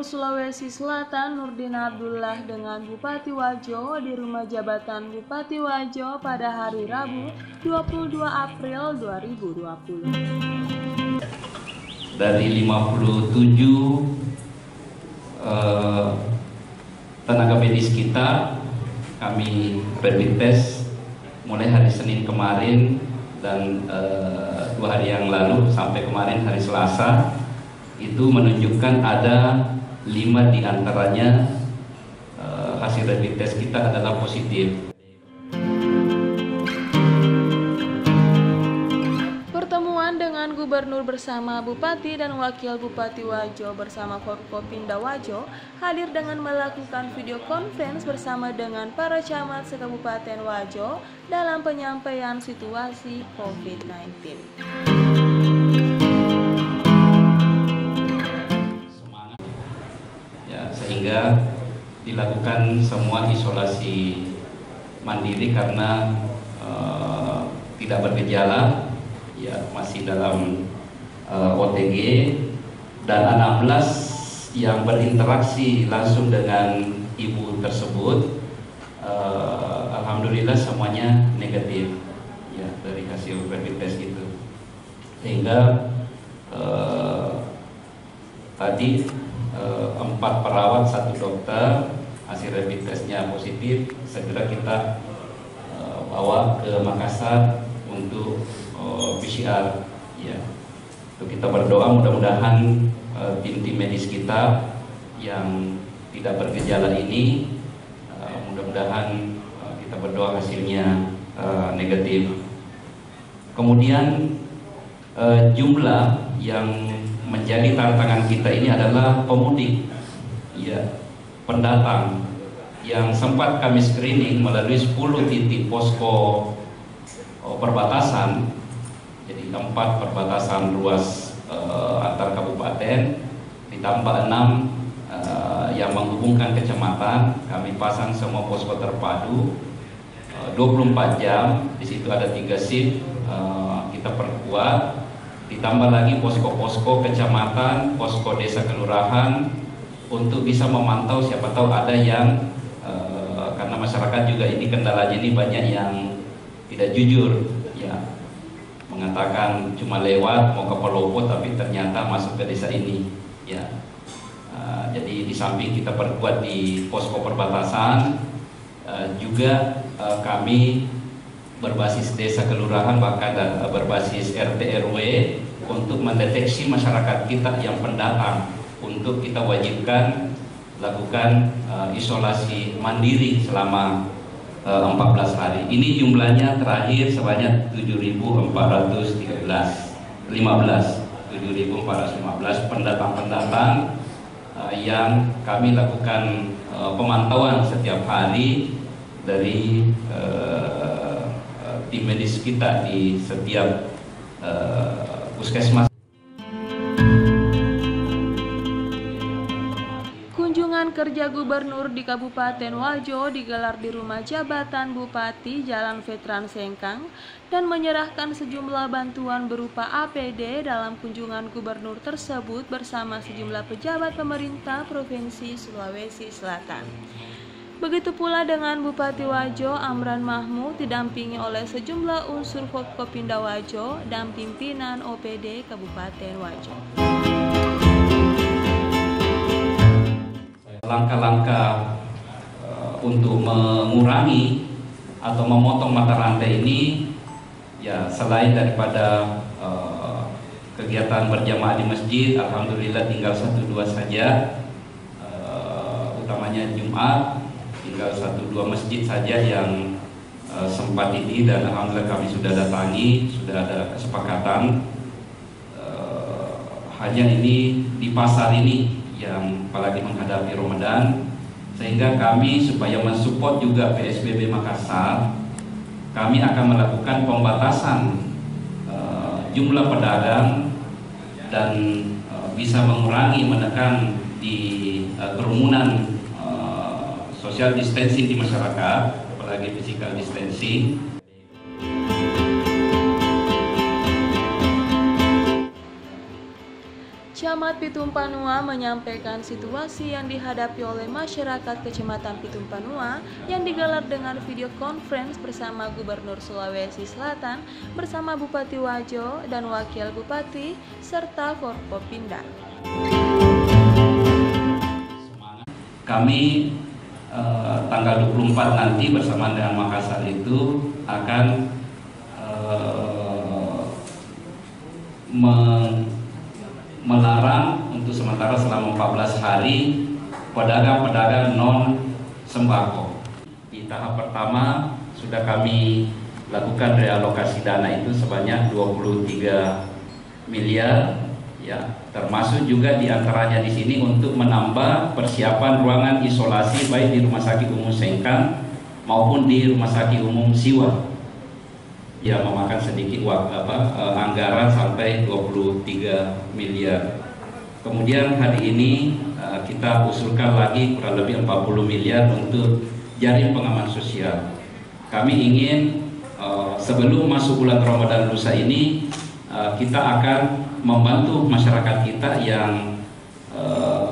Gubernur Sulawesi Selatan Nurdin Abdullah dengan Bupati Wajo di Rumah Jabatan Bupati Wajo pada hari Rabu 22 April 2020. Dari 57 tenaga medis kita, kami rapid test mulai hari Senin kemarin dan 2 hari yang lalu sampai kemarin hari Selasa, itu menunjukkan ada 5 diantaranya hasil rapid test kita adalah positif. Pertemuan dengan Gubernur bersama Bupati dan Wakil Bupati Wajo bersama Forkopimda Wajo hadir dengan melakukan video conference bersama dengan para camat se-Kabupaten Wajo dalam penyampaian situasi COVID-19. Sehingga dilakukan semua isolasi mandiri karena tidak bergejala, ya masih dalam OTG, dan 16 yang berinteraksi langsung dengan ibu tersebut, alhamdulillah semuanya negatif ya dari hasil rapid test itu. Sehingga tadi 4 perawat, 1 dokter hasil rapid testnya positif. Segera kita bawa ke Makassar untuk PCR ya. Untuk kita berdoa mudah-mudahan tim medis kita yang tidak bergejala ini mudah-mudahan kita berdoa hasilnya negatif. Kemudian jumlah yang menjadi tantangan kita ini adalah pemudik, ya, pendatang yang sempat kami screening melalui 10 titik posko perbatasan. Jadi 4 perbatasan luas antar kabupaten, ditambah 6 yang menghubungkan kecamatan. Kami pasang semua posko terpadu 24 jam. Di situ ada 3 shift kita perkuat. Ditambah lagi posko-posko kecamatan, posko desa kelurahan untuk bisa memantau siapa tahu ada yang karena masyarakat juga ini kendalanya ini banyak yang tidak jujur ya, mengatakan cuma lewat mau ke Palopo tapi ternyata masuk ke desa ini ya. Jadi di samping kita perkuat di posko perbatasan, juga kami berbasis desa kelurahan bahkan berbasis RT RW untuk mendeteksi masyarakat kita yang pendatang untuk kita wajibkan lakukan isolasi mandiri selama 14 hari. Ini jumlahnya terakhir sebanyak 7.415 pendatang-pendatang yang kami lakukan pemantauan setiap hari dari tim medis kita di setiap puskesmas. Kunjungan kerja Gubernur di Kabupaten Wajo digelar di Rumah Jabatan Bupati Jalan Veteran Sengkang dan menyerahkan sejumlah bantuan berupa APD. Dalam kunjungan Gubernur tersebut bersama sejumlah pejabat pemerintah Provinsi Sulawesi Selatan. Begitu pula dengan Bupati Wajo Amran Mahmud didampingi oleh sejumlah unsur Forkopimda Wajo dan pimpinan OPD Kabupaten Wajo. Langkah-langkah untuk mengurangi atau memotong mata rantai ini ya, selain daripada kegiatan berjamaah di masjid, alhamdulillah tinggal 1-2 saja, utamanya Jumat. Tinggal 1-2 masjid saja yang sempat ini, dan alhamdulillah kami sudah datangi, sudah ada kesepakatan. Hanya ini di pasar ini yang apalagi menghadapi Ramadan, sehingga kami supaya mensupport juga PSBB Makassar, kami akan melakukan pembatasan jumlah pedagang dan bisa mengurangi, menekan di kerumunan, social distancing di masyarakat, apalagi physical distancing. Camat Pitung Panua menyampaikan situasi yang dihadapi oleh masyarakat Kecamatan Pitung Panua yang digelar dengan video conference bersama Gubernur Sulawesi Selatan bersama Bupati Wajo dan Wakil Bupati serta Forkopimda. Kami tanggal 24 nanti bersama dengan Makassar itu akan melarang untuk sementara selama 14 hari pedagang-pedagang non sembako. Di tahap pertama sudah kami lakukan realokasi dana itu sebanyak 23 miliar, ya, termasuk juga diantaranya di sini untuk menambah persiapan ruangan isolasi baik di Rumah Sakit Umum Sengkang maupun di Rumah Sakit Umum Siwa, yang memakan sedikit anggaran sampai 23 miliar. Kemudian hari ini kita usulkan lagi kurang lebih 40 miliar untuk jaring pengaman sosial. Kami ingin sebelum masuk bulan Ramadan lusa ini kita akan membantu masyarakat kita yang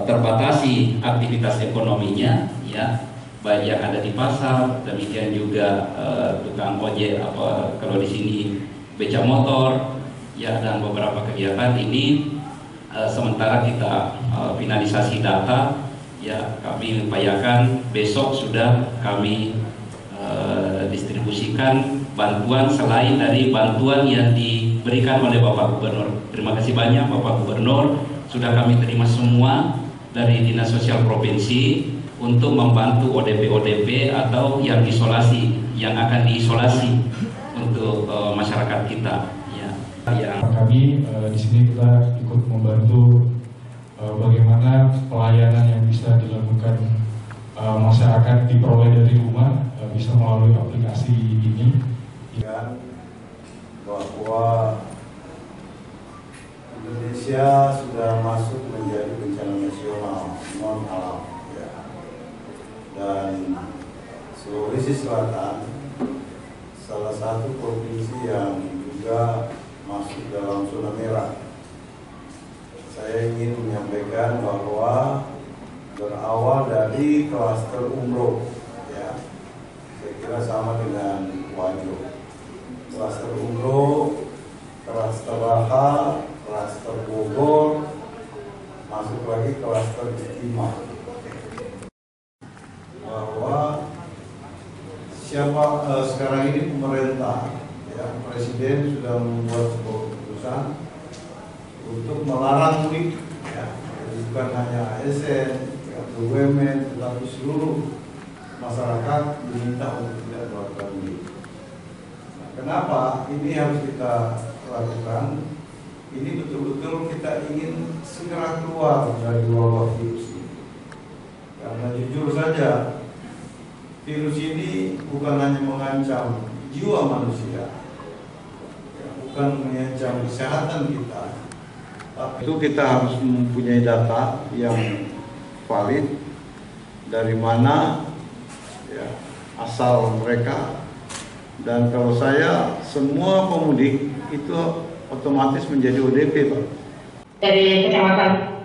terbatasi aktivitas ekonominya, ya, baik yang ada di pasar, demikian juga tukang ojek, kalau di sini beca motor, ya, dan beberapa kegiatan ini sementara kita finalisasi data, ya, kami upayakan besok sudah kami distribusikan bantuan selain dari bantuan yang diberikan oleh Bapak Gubernur. Terima kasih banyak Bapak Gubernur, sudah kami terima semua dari Dinas Sosial Provinsi untuk membantu ODP atau yang isolasi, yang akan diisolasi untuk masyarakat kita. Ya. Kami di sini kita ikut membantu bagaimana pelayanan yang bisa dilakukan masyarakat diperoleh dari rumah bisa melalui aplikasi ini. Bahwa Indonesia sudah masuk menjadi bencana nasional non alam. Dan Sulawesi Selatan salah satu provinsi yang juga masuk dalam zona merah. Saya ingin menyampaikan bahwa berawal dari klaster umroh, ya, saya kira sama dengan Wajo. Klaster umroh, klaster Raha, klaster Bogor, masuk lagi klaster Istimewa. Bahwa sekarang ini pemerintah, ya, Presiden sudah membuat sebuah keputusan untuk melarang mudik, ya, bukan hanya ASN, ya, BUMN, tetapi seluruh masyarakat diminta untuk tidak melakukan mudik. Nah, kenapa ini harus kita lakukan? Ini betul-betul kita ingin segera keluar dari wabah virus ini. Karena jujur saja, virus ini bukan hanya mengancam jiwa manusia, ya, bukan mengancam kesehatan kita, tapi itu kita harus mempunyai data yang valid dari mana, ya, asal mereka. Dan kalau saya, semua pemudik itu otomatis menjadi ODP, Pak. Dari kecamatan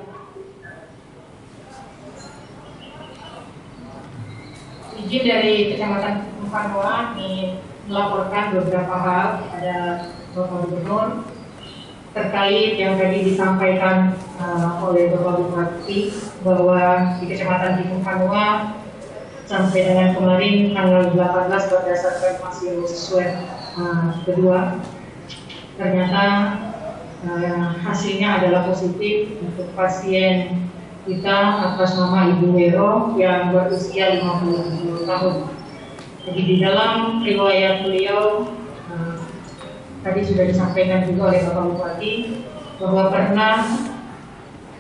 izin dari Kecamatan Panua ini melaporkan beberapa hal kepada Bapak Gubernur terkait yang tadi disampaikan oleh Bapak Bupati bahwa di Kecamatan Pitung Panua sampai dengan kemarin tanggal 18 berdasarkan hasil swab kedua ternyata hasilnya adalah positif untuk pasien kita atas nama Ibu Wero yang berusia 57 tahun. Jadi di dalam riwayat beliau tadi sudah disampaikan juga oleh Bapak Bupati bahwa pernah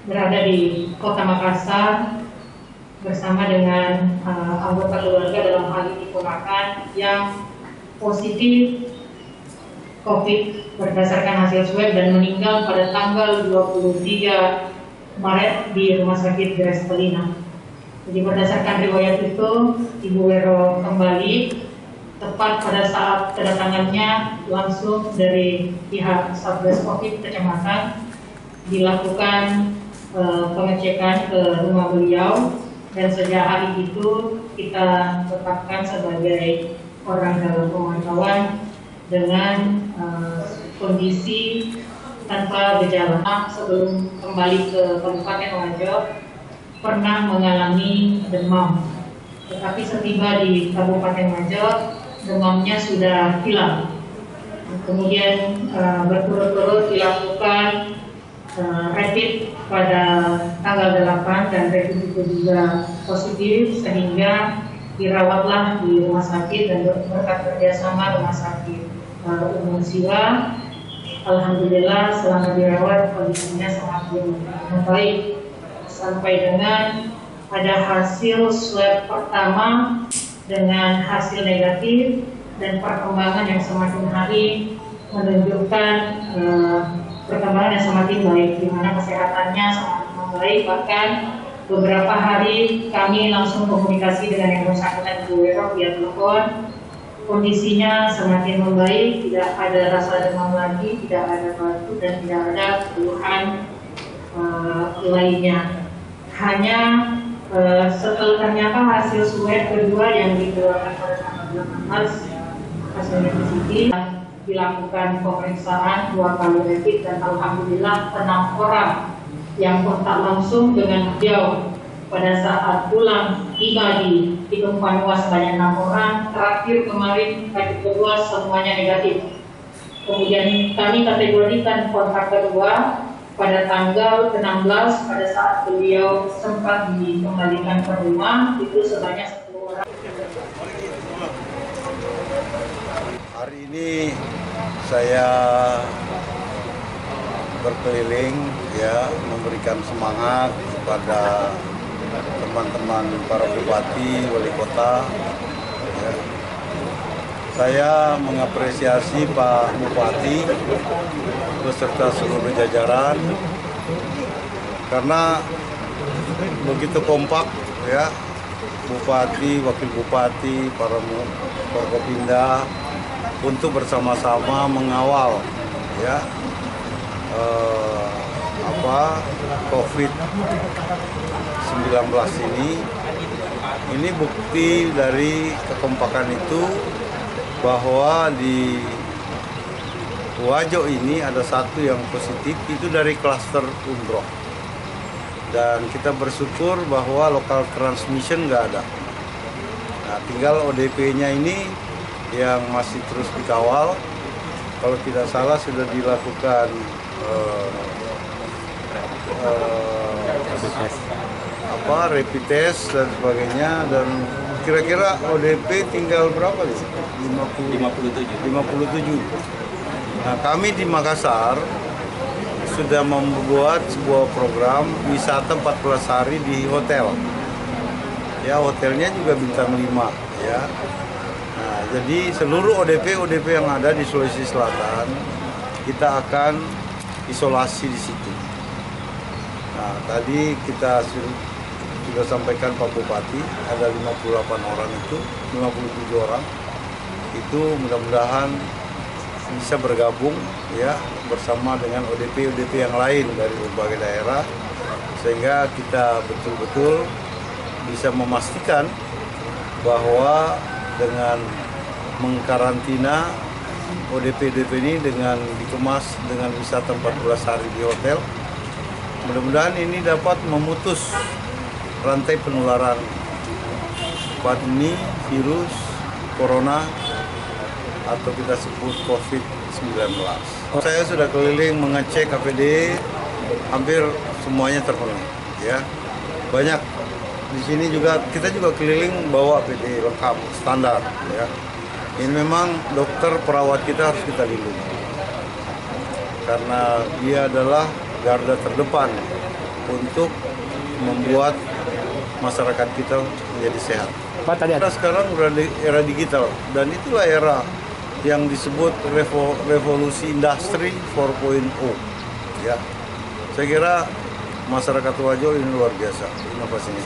berada di Kota Makassar bersama dengan anggota keluarga, dalam hal ini ponakan yang positif COVID berdasarkan hasil swab dan meninggal pada tanggal 23 Maret di Rumah Sakit Gres Pelina. Jadi berdasarkan riwayat itu, Ibu Wero kembali tepat pada saat kedatangannya langsung dari pihak Satgas Covid Kecamatan dilakukan pengecekan ke rumah beliau, dan sejak hari itu kita tetapkan sebagai orang dalam pemantauan dengan kondisi tanpa gejala. Sebelum kembali ke Kabupaten Wajo pernah mengalami demam, tetapi setiba di Kabupaten Wajo demamnya sudah hilang. Kemudian berturut-turut dilakukan rapid pada tanggal 8 dan rapid itu juga positif, sehingga dirawatlah di rumah sakit dan berkat kerjasama rumah sakit umum Siwa. Alhamdulillah selama dirawat kondisinya sangat membaik sampai dengan ada hasil swab pertama dengan hasil negatif, dan perkembangan yang semakin hari menunjukkan perkembangan yang semakin baik, di mana kesehatannya semakin membaik. Bahkan beberapa hari kami langsung komunikasi dengan yang bersangkutan Ibu Wero via telepon. Kondisinya semakin membaik, tidak ada rasa demam lagi, tidak ada batuk, dan tidak ada keluhan lainnya. Hanya setelah ternyata hasil swab kedua yang dikeluarkan pada tanggal 18 hasilnya positif, dilakukan pemeriksaan 2 kali rapid, dan alhamdulillah 6 orang yang kontak langsung dengan beliau pada saat pulang tiba di Panua sebanyak 6 orang. Terakhir kemarin rapid kedua semuanya negatif. Kemudian kami kategorikan kontak kedua pada tanggal 16 pada saat beliau sempat dikembalikan ke rumah, itu sebanyak 10 orang. Hari ini saya berkeliling ya, memberikan semangat kepada teman-teman para bupati, wali kota ya. Saya mengapresiasi Pak Bupati beserta seluruh jajaran karena begitu kompak ya, Bupati, Wakil Bupati, para Forkopimda untuk bersama-sama mengawal ya COVID-19 ini bukti dari kekompakan itu, bahwa di Wajo ini ada satu yang positif, itu dari klaster umroh, dan kita bersyukur bahwa local transmission nggak ada. Nah, tinggal ODP-nya ini yang masih terus dikawal. Kalau tidak salah sudah dilakukan rapid test dan sebagainya, dan kira-kira ODP tinggal berapa nih? 57. Nah, kami di Makassar sudah membuat sebuah program wisata 14 hari di hotel. Ya, hotelnya juga bintang 5 ya. Nah, jadi seluruh ODP yang ada di Sulawesi Selatan kita akan isolasi di situ. Nah, tadi kita sudah sampaikan Pak Bupati, ada 58 orang itu, 57 orang. Itu mudah-mudahan bisa bergabung ya bersama dengan ODP yang lain dari berbagai daerah, sehingga kita betul-betul bisa memastikan bahwa dengan mengkarantina ODP ini dengan dikemas dengan wisata 14 hari di hotel, mudah-mudahan ini dapat memutus rantai penularan pandemi virus corona atau kita sebut COVID-19. Saya sudah keliling mengecek APD, hampir semuanya terpenuhi ya. Banyak di sini juga, kita juga keliling bawa APD lengkap standar ya. Ini memang dokter perawat kita harus kita lindungi karena dia adalah garda terdepan untuk membuat masyarakat kita menjadi sehat. Kita sekarang udah di era digital, dan itulah era yang disebut revolusi industri 4.0 ya. Saya kira masyarakat Wajo ini luar biasa inovasinya.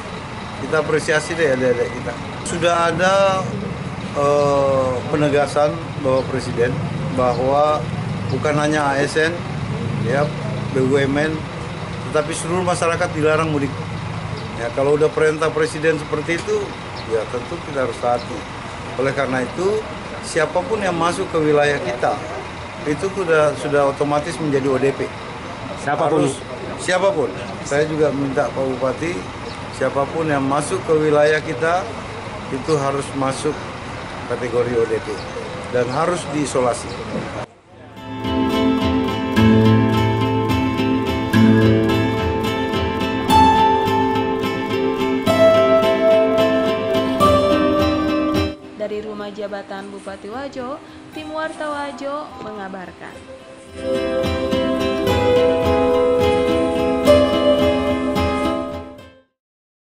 Kita apresiasi deh adik-adik kita. Sudah ada penegasan bahwa Presiden bahwa bukan hanya ASN ya, BUMN tetapi seluruh masyarakat dilarang mudik. Ya, kalau udah perintah presiden seperti itu, ya tentu kita harus taati. Oleh karena itu, siapapun yang masuk ke wilayah kita itu sudah otomatis menjadi ODP. Siapapun. Saya juga minta Pak Bupati, siapapun yang masuk ke wilayah kita itu harus masuk kategori ODP dan harus diisolasi. Dari Rumah Jabatan Bupati Wajo, tim Warta Wajo mengabarkan.